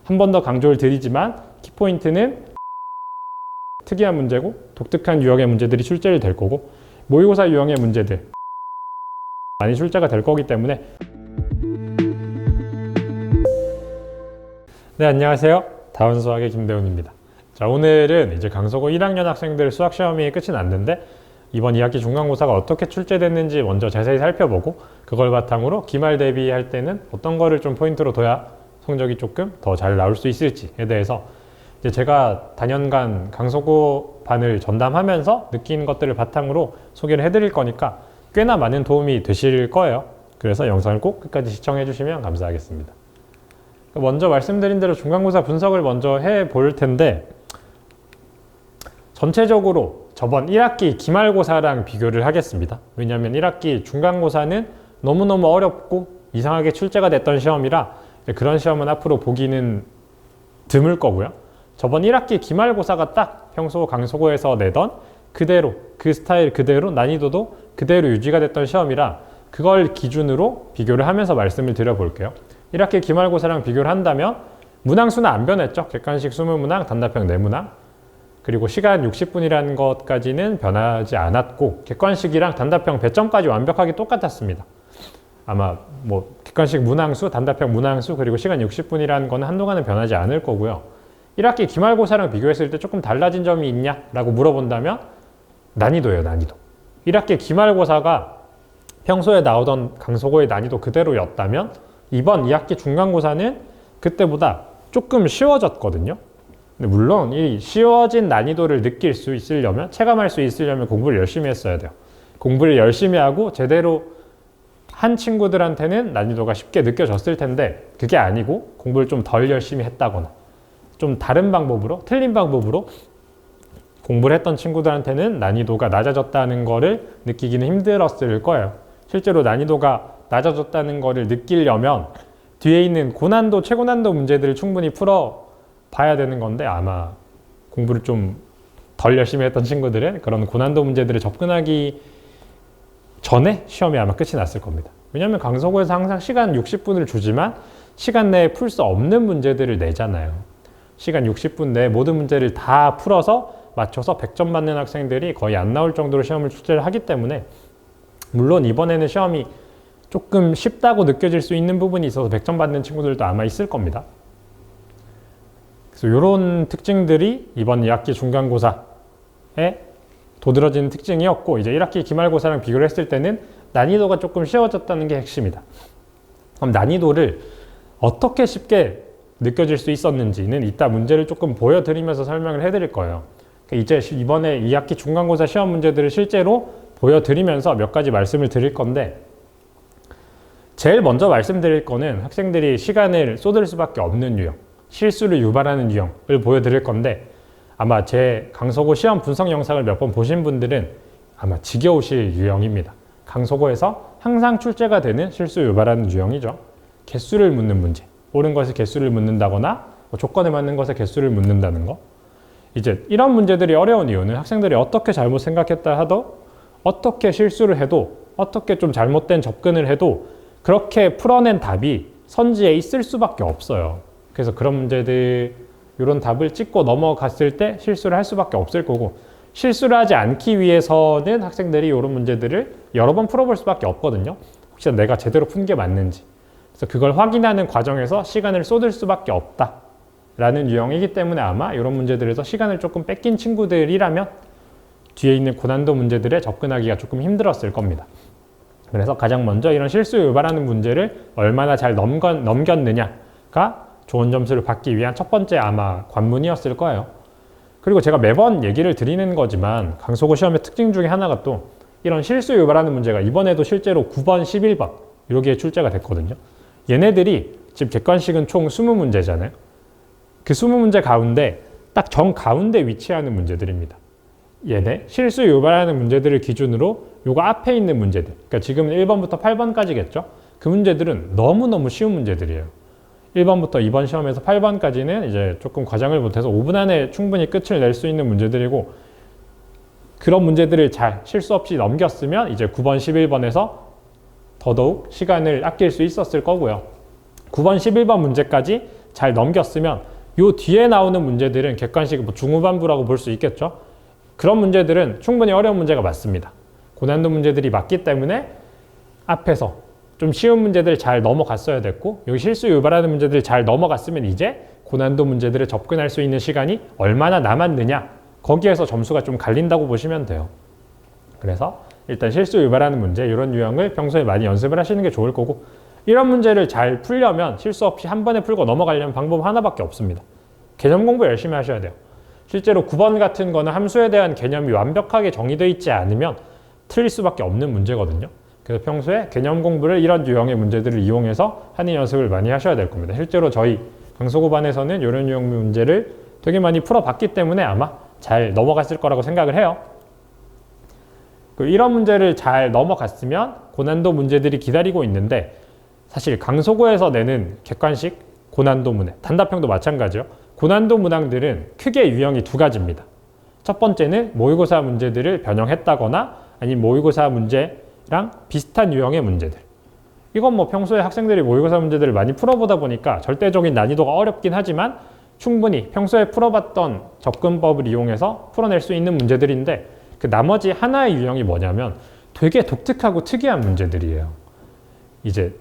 한 번 더 강조를 드리지만 키포인트는 특이한 문제고 독특한 유형의 문제들이 출제를 될 거고 모의고사 유형의 문제들 많이 출제가 될 거기 때문에. 네, 안녕하세요. 다운수학의 김대훈입니다. 자, 오늘은 이제 강서구 1학년 학생들 수학 시험이 끝이 났는데 이번 2학기 중간고사가 어떻게 출제됐는지 먼저 자세히 살펴보고 그걸 바탕으로 기말 대비할 때는 어떤 거를 좀 포인트로 둬야 성적이 조금 더 잘 나올 수 있을지에 대해서 이제 제가 단연간 강서구 반을 전담하면서 느낀 것들을 바탕으로 소개를 해드릴 거니까 꽤나 많은 도움이 되실 거예요. 그래서 영상을 꼭 끝까지 시청해 주시면 감사하겠습니다. 먼저 말씀드린 대로 중간고사 분석을 먼저 해볼 텐데 전체적으로 저번 1학기 기말고사랑 비교를 하겠습니다. 왜냐하면 1학기 중간고사는 너무너무 어렵고 이상하게 출제가 됐던 시험이라 그런 시험은 앞으로 보기는 드물 거고요. 저번 1학기 기말고사가 딱 평소 강서구에서 내던 그대로 그 스타일 그대로 난이도도 그대로 유지가 됐던 시험이라 그걸 기준으로 비교를 하면서 말씀을 드려볼게요. 1학기 기말고사랑 비교를 한다면 문항수는 안 변했죠. 객관식 20문항, 단답형 4문항. 그리고 시간 60분이라는 것까지는 변하지 않았고 객관식이랑 단답형 배점까지 완벽하게 똑같았습니다. 아마 뭐 객관식 문항수, 단답형 문항수 그리고 시간 60분이라는 거는 한동안은 변하지 않을 거고요. 1학기 기말고사랑 비교했을 때 조금 달라진 점이 있냐라고 물어본다면 난이도예요, 난이도. 1학기 기말고사가 평소에 나오던 강서구의 난이도 그대로였다면 이번 2학기 중간고사는 그때보다 조금 쉬워졌거든요. 근데 물론 이 쉬워진 난이도를 느낄 수 있으려면, 체감할 수 있으려면 공부를 열심히 했어야 돼요. 공부를 열심히 하고 제대로 한 친구들한테는 난이도가 쉽게 느껴졌을 텐데 그게 아니고 공부를 좀 덜 열심히 했다거나 좀 다른 방법으로, 틀린 방법으로 공부를 했던 친구들한테는 난이도가 낮아졌다는 거를 느끼기는 힘들었을 거예요. 실제로 난이도가 낮아졌다는 거를 느끼려면 뒤에 있는 고난도, 최고난도 문제들을 충분히 풀어봐야 되는 건데 아마 공부를 좀 덜 열심히 했던 친구들은 그런 고난도 문제들을 접근하기 전에 시험이 아마 끝이 났을 겁니다. 왜냐하면 강서구에서 항상 시간 60분을 주지만 시간 내에 풀 수 없는 문제들을 내잖아요. 시간 60분 내에 모든 문제를 다 풀어서 맞춰서 100점 받는 학생들이 거의 안 나올 정도로 시험을 출제를 하기 때문에 물론 이번에는 시험이 조금 쉽다고 느껴질 수 있는 부분이 있어서 100점 받는 친구들도 아마 있을 겁니다. 그래서 이런 특징들이 이번 2학기 중간고사에 도드라지는 특징이었고 이제 1학기 기말고사랑 비교를 했을 때는 난이도가 조금 쉬워졌다는 게 핵심이다. 그럼 난이도를 어떻게 쉽게 느껴질 수 있었는지는 이따 문제를 조금 보여드리면서 설명을 해드릴 거예요. 이제 이번에 2학기 중간고사 시험 문제들을 실제로 보여드리면서 몇 가지 말씀을 드릴 건데 제일 먼저 말씀드릴 거는 학생들이 시간을 쏟을 수밖에 없는 유형, 실수를 유발하는 유형을 보여드릴 건데 아마 제 강서구 시험 분석 영상을 몇 번 보신 분들은 아마 지겨우실 유형입니다. 강서구에서 항상 출제가 되는 실수 유발하는 유형이죠. 개수를 묻는 문제, 옳은 것에 개수를 묻는다거나 조건에 맞는 것에 개수를 묻는다는 거. 이제 이런 문제들이 어려운 이유는 학생들이 어떻게 잘못 생각했다 하도 어떻게 실수를 해도 어떻게 좀 잘못된 접근을 해도 그렇게 풀어낸 답이 선지에 있을 수밖에 없어요. 그래서 그런 문제들 이런 답을 찍고 넘어갔을 때 실수를 할 수밖에 없을 거고 실수를 하지 않기 위해서는 학생들이 이런 문제들을 여러 번 풀어볼 수밖에 없거든요. 혹시 내가 제대로 푼 게 맞는지. 그래서 그걸 확인하는 과정에서 시간을 쏟을 수밖에 없다라는 유형이기 때문에 아마 이런 문제들에서 시간을 조금 뺏긴 친구들이라면 뒤에 있는 고난도 문제들에 접근하기가 조금 힘들었을 겁니다. 그래서 가장 먼저 이런 실수 유발하는 문제를 얼마나 잘 넘겼느냐가 좋은 점수를 받기 위한 첫 번째 아마 관문이었을 거예요. 그리고 제가 매번 얘기를 드리는 거지만 강서구 시험의 특징 중에 하나가 또 이런 실수 유발하는 문제가 이번에도 실제로 9번, 11번 이렇게 출제가 됐거든요. 얘네들이 지금 객관식은 총 20문제잖아요. 그 20문제 가운데 딱 정 가운데 위치하는 문제들입니다. 얘네 실수 유발하는 문제들을 기준으로 요거 앞에 있는 문제들, 그러니까 지금은 1번부터 8번까지겠죠. 그 문제들은 너무너무 쉬운 문제들이에요. 1번부터 2번 시험에서 8번까지는 이제 조금 과장을 못해서 5분 안에 충분히 끝을 낼 수 있는 문제들이고 그런 문제들을 잘 실수 없이 넘겼으면 이제 9번, 11번에서 더더욱 시간을 아낄 수 있었을 거고요. 9번, 11번 문제까지 잘 넘겼으면 요 뒤에 나오는 문제들은 객관식 뭐 중후반부라고 볼 수 있겠죠. 그런 문제들은 충분히 어려운 문제가 맞습니다. 고난도 문제들이 맞기 때문에 앞에서 좀 쉬운 문제들 잘 넘어갔어야 됐고, 여기 실수 유발하는 문제들 잘 넘어갔으면 이제 고난도 문제들에 접근할 수 있는 시간이 얼마나 남았느냐, 거기에서 점수가 좀 갈린다고 보시면 돼요. 그래서 일단 실수 유발하는 문제, 이런 유형을 평소에 많이 연습을 하시는 게 좋을 거고, 이런 문제를 잘 풀려면 실수 없이 한 번에 풀고 넘어가려면 방법 하나밖에 없습니다. 개념 공부 열심히 하셔야 돼요. 실제로 9번 같은 거는 함수에 대한 개념이 완벽하게 정의되어 있지 않으면 틀릴 수밖에 없는 문제거든요. 그래서 평소에 개념 공부를 이런 유형의 문제들을 이용해서 하는 연습을 많이 하셔야 될 겁니다. 실제로 저희 강소고반에서는 이런 유형 문제를 되게 많이 풀어봤기 때문에 아마 잘 넘어갔을 거라고 생각을 해요. 이런 문제를 잘 넘어갔으면 고난도 문제들이 기다리고 있는데, 사실 강소고에서 내는 객관식 고난도 문해, 단답형도 마찬가지요. 고난도 문항들은 크게 유형이 두 가지입니다. 첫 번째는 모의고사 문제들을 변형했다거나 아니면 모의고사 문제랑 비슷한 유형의 문제들. 이건 뭐 평소에 학생들이 모의고사 문제들을 많이 풀어보다 보니까 절대적인 난이도가 어렵긴 하지만 충분히 평소에 풀어봤던 접근법을 이용해서 풀어낼 수 있는 문제들인데, 그 나머지 하나의 유형이 뭐냐면 되게 독특하고 특이한 문제들이에요. 이제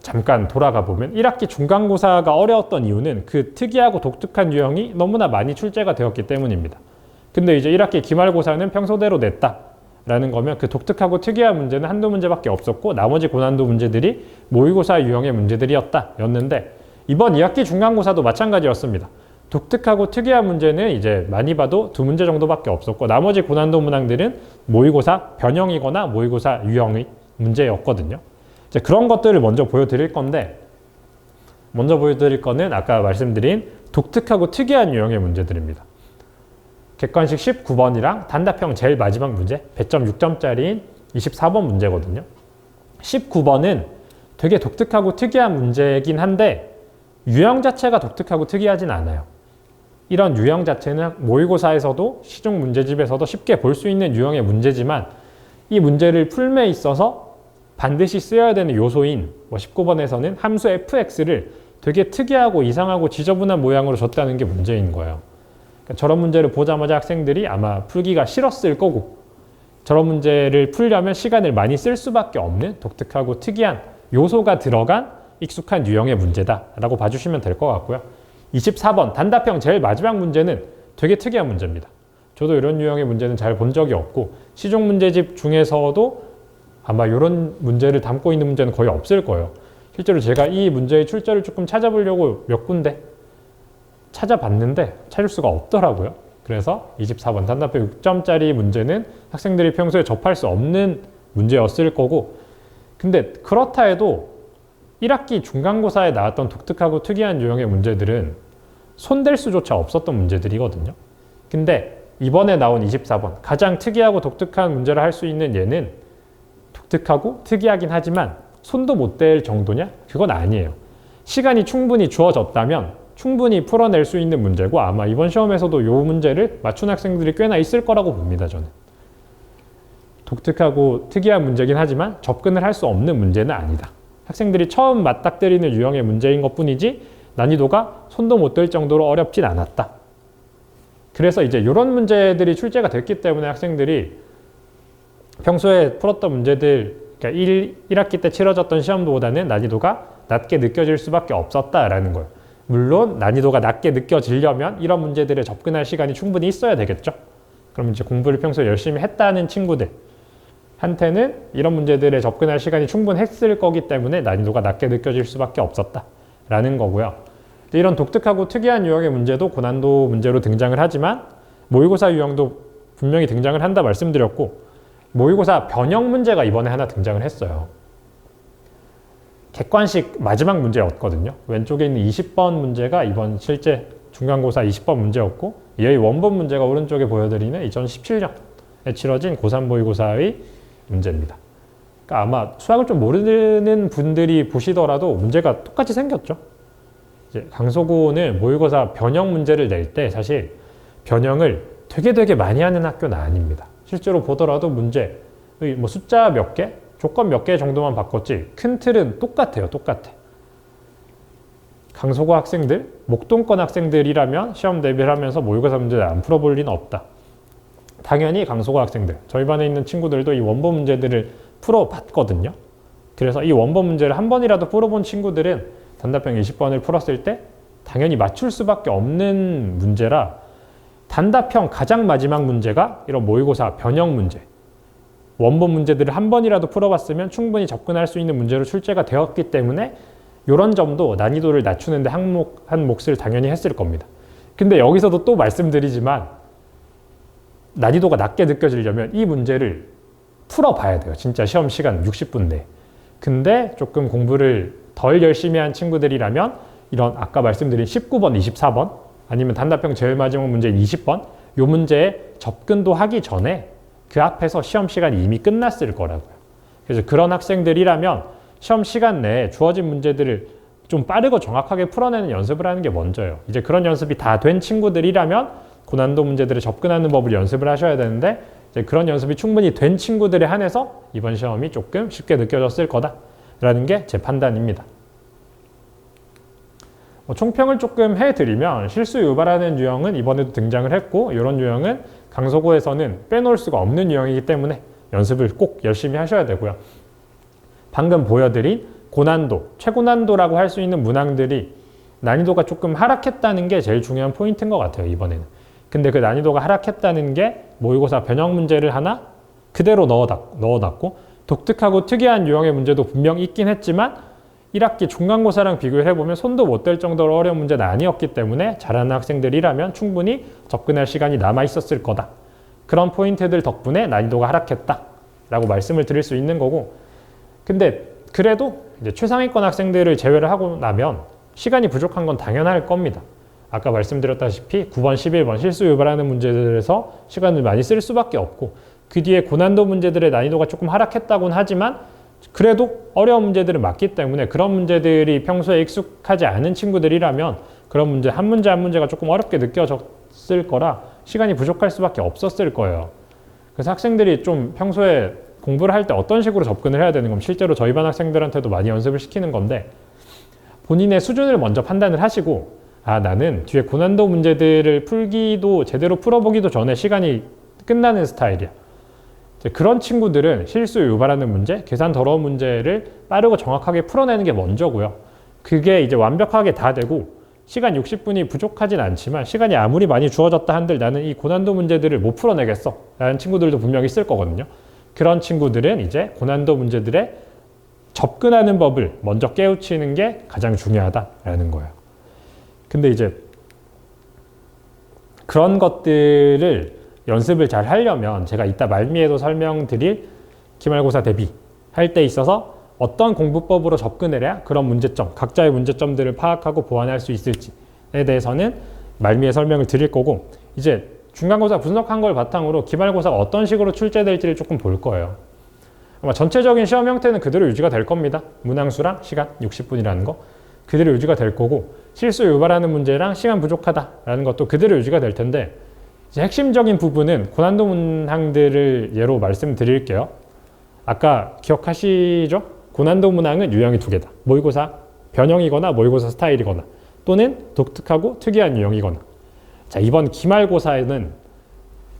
잠깐 돌아가 보면 1학기 중간고사가 어려웠던 이유는 그 특이하고 독특한 유형이 너무나 많이 출제가 되었기 때문입니다. 근데 이제 1학기 기말고사는 평소대로 냈다라는 거면 그 독특하고 특이한 문제는 한두 문제밖에 없었고 나머지 고난도 문제들이 모의고사 유형의 문제들이었는데, 이번 2학기 중간고사도 마찬가지였습니다. 독특하고 특이한 문제는 이제 많이 봐도 두 문제 정도밖에 없었고 나머지 고난도 문항들은 모의고사 변형이거나 모의고사 유형의 문제였거든요. 이제 그런 것들을 먼저 보여드릴 건데, 먼저 보여드릴 거는 아까 말씀드린 독특하고 특이한 유형의 문제들입니다. 객관식 19번이랑 단답형 제일 마지막 문제, 배점 6점짜리인 24번 문제거든요. 19번은 되게 독특하고 특이한 문제이긴 한데 유형 자체가 독특하고 특이하진 않아요. 이런 유형 자체는 모의고사에서도 시중 문제집에서도 쉽게 볼 수 있는 유형의 문제지만, 이 문제를 풀매에 있어서 반드시 쓰여야 되는 요소인 19번에서는 함수 fx를 되게 특이하고 이상하고 지저분한 모양으로 줬다는 게 문제인 거예요. 그러니까 저런 문제를 보자마자 학생들이 아마 풀기가 싫었을 거고, 저런 문제를 풀려면 시간을 많이 쓸 수밖에 없는 독특하고 특이한 요소가 들어간 익숙한 유형의 문제다라고 봐주시면 될 것 같고요. 24번 단답형 제일 마지막 문제는 되게 특이한 문제입니다. 저도 이런 유형의 문제는 잘 본 적이 없고 시중 문제집 중에서도 아마 이런 문제를 담고 있는 문제는 거의 없을 거예요. 실제로 제가 이 문제의 출제를 조금 찾아보려고 몇 군데 찾아봤는데 찾을 수가 없더라고요. 그래서 24번 단답형 6점짜리 문제는 학생들이 평소에 접할 수 없는 문제였을 거고, 근데 그렇다 해도 1학기 중간고사에 나왔던 독특하고 특이한 유형의 문제들은 손댈 수조차 없었던 문제들이거든요. 근데 이번에 나온 24번 가장 특이하고 독특한 문제를 할 수 있는 얘는 독특하고 특이하긴 하지만 손도 못 댈 정도냐? 그건 아니에요. 시간이 충분히 주어졌다면 충분히 풀어낼 수 있는 문제고, 아마 이번 시험에서도 이 문제를 맞춘 학생들이 꽤나 있을 거라고 봅니다. 저는 독특하고 특이한 문제긴 하지만 접근을 할 수 없는 문제는 아니다. 학생들이 처음 맞닥뜨리는 유형의 문제인 것뿐이지 난이도가 손도 못 댈 정도로 어렵진 않았다. 그래서 이제 이런 문제들이 출제가 됐기 때문에 학생들이 평소에 풀었던 문제들, 그러니까 1학기 때 치러졌던 시험보다는 난이도가 낮게 느껴질 수밖에 없었다라는 거예요. 물론 난이도가 낮게 느껴지려면 이런 문제들에 접근할 시간이 충분히 있어야 되겠죠. 그럼 이제 공부를 평소에 열심히 했다는 친구들 한테는 이런 문제들에 접근할 시간이 충분했을 거기 때문에 난이도가 낮게 느껴질 수밖에 없었다라는 거고요. 이런 독특하고 특이한 유형의 문제도 고난도 문제로 등장을 하지만 모의고사 유형도 분명히 등장을 한다 말씀드렸고, 모의고사 변형 문제가 이번에 하나 등장을 했어요. 객관식 마지막 문제였거든요. 왼쪽에 있는 20번 문제가 이번 실제 중간고사 20번 문제였고, 이의 원본 문제가 오른쪽에 보여드리는 2017년에 치러진 고3 모의고사의 문제입니다. 그러니까 아마 수학을 좀 모르는 분들이 보시더라도 문제가 똑같이 생겼죠. 이제 강소고는 모의고사 변형 문제를 낼 때 사실 변형을 되게 많이 하는 학교는 아닙니다. 실제로 보더라도 문제의 뭐 숫자 몇 개, 조건 몇 개 정도만 바꿨지 큰 틀은 똑같아요. 똑같아. 강소고 학생들, 목동권 학생들이라면 시험 대비를 하면서 모의고사 문제를 안 풀어볼 리는 없다. 당연히 강소고 학생들, 저희 반에 있는 친구들도 이 원본 문제들을 풀어봤거든요. 그래서 이 원본 문제를 한 번이라도 풀어본 친구들은 단답형 20번을 풀었을 때 당연히 맞출 수밖에 없는 문제라, 단답형 가장 마지막 문제가 이런 모의고사 변형 문제, 원본 문제들을 한 번이라도 풀어봤으면 충분히 접근할 수 있는 문제로 출제가 되었기 때문에 이런 점도 난이도를 낮추는데 한 몫을 당연히 했을 겁니다. 근데 여기서도 또 말씀드리지만 난이도가 낮게 느껴지려면 이 문제를 풀어봐야 돼요. 진짜 시험 시간 60분 내. 근데 조금 공부를 덜 열심히 한 친구들이라면 이런 아까 말씀드린 19번, 24번 아니면 단답형 제일 마지막 문제인 20번 이 문제에 접근도 하기 전에 그 앞에서 시험 시간이 이미 끝났을 거라고요. 그래서 그런 학생들이라면 시험 시간 내에 주어진 문제들을 좀 빠르고 정확하게 풀어내는 연습을 하는 게 먼저예요. 이제 그런 연습이 다 된 친구들이라면 고난도 문제들을 접근하는 법을 연습을 하셔야 되는데 이제 그런 연습이 충분히 된 친구들에 한해서 이번 시험이 조금 쉽게 느껴졌을 거다라는 게 제 판단입니다. 총평을 조금 해드리면 실수 유발하는 유형은 이번에도 등장을 했고 이런 유형은 강소고에서는 빼놓을 수가 없는 유형이기 때문에 연습을 꼭 열심히 하셔야 되고요. 방금 보여드린 고난도, 최고난도라고 할 수 있는 문항들이 난이도가 조금 하락했다는 게 제일 중요한 포인트인 것 같아요, 이번에는. 근데 그 난이도가 하락했다는 게 모의고사 변형 문제를 하나 그대로 넣어놨고 독특하고 특이한 유형의 문제도 분명 있긴 했지만 1학기 중간고사랑 비교를 해보면 손도 못 댈 정도로 어려운 문제는 아니었기 때문에 잘하는 학생들이라면 충분히 접근할 시간이 남아있었을 거다. 그런 포인트들 덕분에 난이도가 하락했다 라고 말씀을 드릴 수 있는 거고, 근데 그래도 이제 최상위권 학생들을 제외를 하고 나면 시간이 부족한 건 당연할 겁니다. 아까 말씀드렸다시피 9번, 11번 실수 유발하는 문제들에서 시간을 많이 쓸 수밖에 없고 그 뒤에 고난도 문제들의 난이도가 조금 하락했다고는 하지만 그래도 어려운 문제들은 맞기 때문에 그런 문제들이 평소에 익숙하지 않은 친구들이라면 그런 문제 한 문제가 조금 어렵게 느껴졌을 거라 시간이 부족할 수밖에 없었을 거예요. 그래서 학생들이 좀 평소에 공부를 할 때 어떤 식으로 접근을 해야 되는 건 실제로 저희 반 학생들한테도 많이 연습을 시키는 건데 본인의 수준을 먼저 판단을 하시고 나는 뒤에 고난도 문제들을 풀기도 제대로 풀어보기도 전에 시간이 끝나는 스타일이야. 그런 친구들은 실수 유발하는 문제, 계산 더러운 문제를 빠르고 정확하게 풀어내는 게 먼저고요. 그게 이제 완벽하게 다 되고 시간 60분이 부족하진 않지만 시간이 아무리 많이 주어졌다 한들 나는 이 고난도 문제들을 못 풀어내겠어 라는 친구들도 분명히 있을 거거든요. 그런 친구들은 이제 고난도 문제들에 접근하는 법을 먼저 깨우치는 게 가장 중요하다라는 거예요. 근데 이제 그런 것들을 연습을 잘 하려면 제가 이따 말미에도 설명드릴 기말고사 대비할 때 있어서 어떤 공부법으로 접근을 해야 그런 문제점, 각자의 문제점들을 파악하고 보완할 수 있을지에 대해서는 말미에 설명을 드릴 거고, 이제 중간고사 분석한 걸 바탕으로 기말고사가 어떤 식으로 출제될지를 조금 볼 거예요. 아마 전체적인 시험 형태는 그대로 유지가 될 겁니다. 문항수랑 시간 60분이라는 거 그대로 유지가 될 거고 실수 유발하는 문제랑 시간 부족하다라는 것도 그대로 유지가 될 텐데 이제 핵심적인 부분은 고난도 문항들을 예로 말씀드릴게요. 아까 기억하시죠? 고난도 문항은 유형이 두 개다. 모의고사 변형이거나 모의고사 스타일이거나 또는 독특하고 특이한 유형이거나. 자, 이번 기말고사에는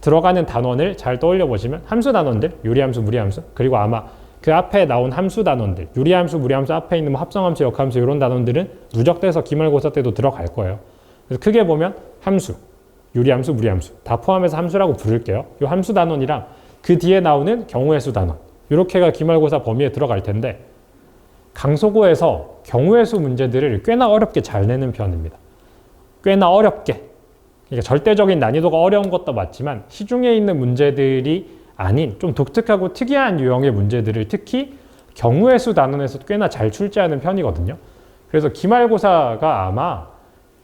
들어가는 단원을 잘 떠올려 보시면 함수 단원들, 유리함수, 무리함수, 그리고 아마 그 앞에 나온 함수 단원들, 유리함수, 무리함수 앞에 있는 뭐 합성함수, 역함수 이런 단원들은 누적돼서 기말고사 때도 들어갈 거예요. 그래서 크게 보면 함수, 유리함수, 무리함수 다 포함해서 함수라고 부를게요. 이 함수 단원이랑 그 뒤에 나오는 경우의 수 단원 이렇게가 기말고사 범위에 들어갈 텐데 강소고에서 경우의 수 문제들을 꽤나 어렵게 잘 내는 편입니다. 꽤나 어렵게. 그러니까 절대적인 난이도가 어려운 것도 맞지만 시중에 있는 문제들이 아닌 좀 독특하고 특이한 유형의 문제들을 특히 경우의 수 단원에서 꽤나 잘 출제하는 편이거든요. 그래서 기말고사가 아마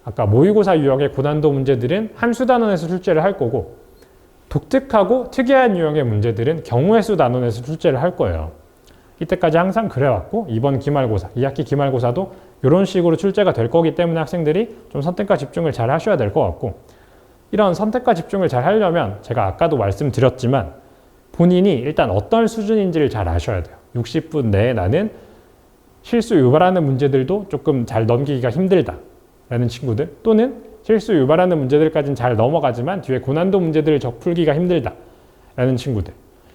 아까 모의고사 유형의 고난도 문제들은 함수 단원에서 출제를 할 거고 독특하고 특이한 유형의 문제들은 경우의 수 단원에서 출제를 할 거예요. 이때까지 항상 그래왔고 이번 기말고사, 2학기 기말고사도 이런 식으로 출제가 될 거기 때문에 학생들이 좀 선택과 집중을 잘 하셔야 될 것 같고 이런 선택과 집중을 잘 하려면 제가 아까도 말씀드렸지만 본인이 일단 어떤 수준인지를 잘 아셔야 돼요. 60분 내에 나는 실수 유발하는 문제들도 조금 잘 넘기기가 힘들다라는 친구들, 또는 실수 유발하는 문제들까지는 잘 넘어가지만 뒤에 고난도 문제들을 풀기가 힘들다라는 친구들.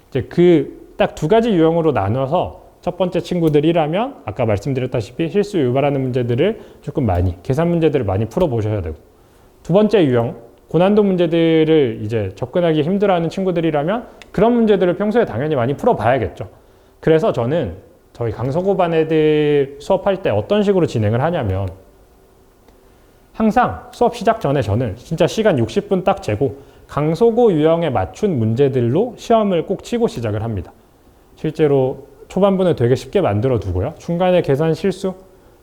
이제 그 딱 두 가지 유형으로 나눠서 첫 번째 친구들이라면 아까 말씀드렸다시피 실수 유발하는 문제들을 조금 많이, 계산 문제들을 많이 풀어보셔야 되고, 두 번째 유형, 고난도 문제들을 이제 접근하기 힘들어하는 친구들이라면 그런 문제들을 평소에 당연히 많이 풀어봐야겠죠. 그래서 저는 저희 강서고반 애들 수업할 때 어떤 식으로 진행을 하냐면, 항상 수업 시작 전에 저는 진짜 시간 60분 딱 재고 강서고 유형에 맞춘 문제들로 시험을 꼭 치고 시작을 합니다. 실제로 초반부는 되게 쉽게 만들어 두고요. 중간에 계산 실수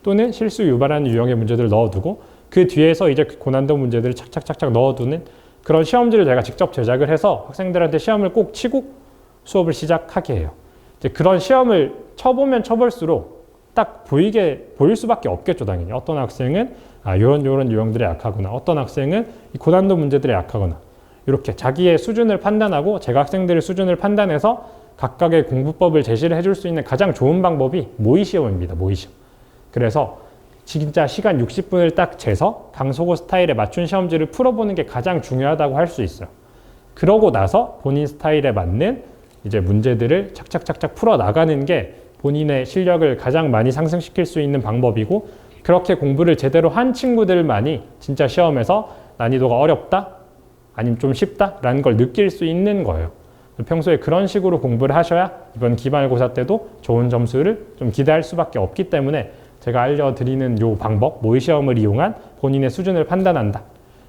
또는 실수 유발하는 유형의 문제들을 넣어두고 그 뒤에서 이제 고난도 문제들을 착착착착 넣어두는 그런 시험지를 제가 직접 제작을 해서 학생들한테 시험을 꼭 치고 수업을 시작하게 해요. 이제 그런 시험을 쳐보면 쳐볼수록 딱 보일 수밖에 없겠죠, 당연히. 어떤 학생은 요런 유형들에 약하구나. 어떤 학생은 이 고난도 문제들에 약하거나. 이렇게 자기의 수준을 판단하고 제가 학생들의 수준을 판단해서 각각의 공부법을 제시를 해줄 수 있는 가장 좋은 방법이 모의시험입니다. 모의시험. 그래서 진짜 시간 60분을 딱 재서 강서고 스타일에 맞춘 시험지를 풀어보는 게 가장 중요하다고 할 수 있어요. 그러고 나서 본인 스타일에 맞는 이제 문제들을 착착착착 풀어 나가는 게 본인의 실력을 가장 많이 상승시킬 수 있는 방법이고, 그렇게 공부를 제대로 한 친구들만이 진짜 시험에서 난이도가 어렵다? 아니면 좀 쉽다? 라는 걸 느낄 수 있는 거예요. 평소에 그런 식으로 공부를 하셔야 이번 기말고사 때도 좋은 점수를 좀 기대할 수밖에 없기 때문에 제가 알려드리는 요 방법, 모의시험을 이용한 본인의 수준을 판단한다.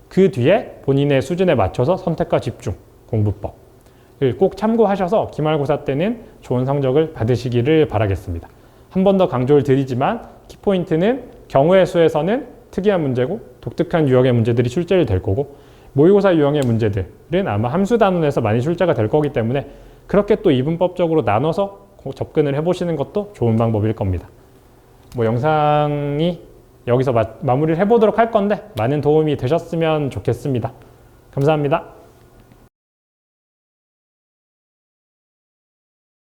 그 뒤에 본인의 수준에 맞춰서 선택과 집중, 공부법을 꼭 참고하셔서 기말고사 때는 좋은 성적을 받으시기를 바라겠습니다. 한 번 더 강조를 드리지만 키포인트는 경우의 수에서는 특이한 문제고 독특한 유형의 문제들이 출제를 될 거고, 모의고사 유형의 문제들은 아마 함수 단원에서 많이 출제가 될 거기 때문에 그렇게 또 이분법적으로 나눠서 접근을 해보시는 것도 좋은 방법일 겁니다. 영상이 여기서 마무리를 해보도록 할 건데 많은 도움이 되셨으면 좋겠습니다. 감사합니다.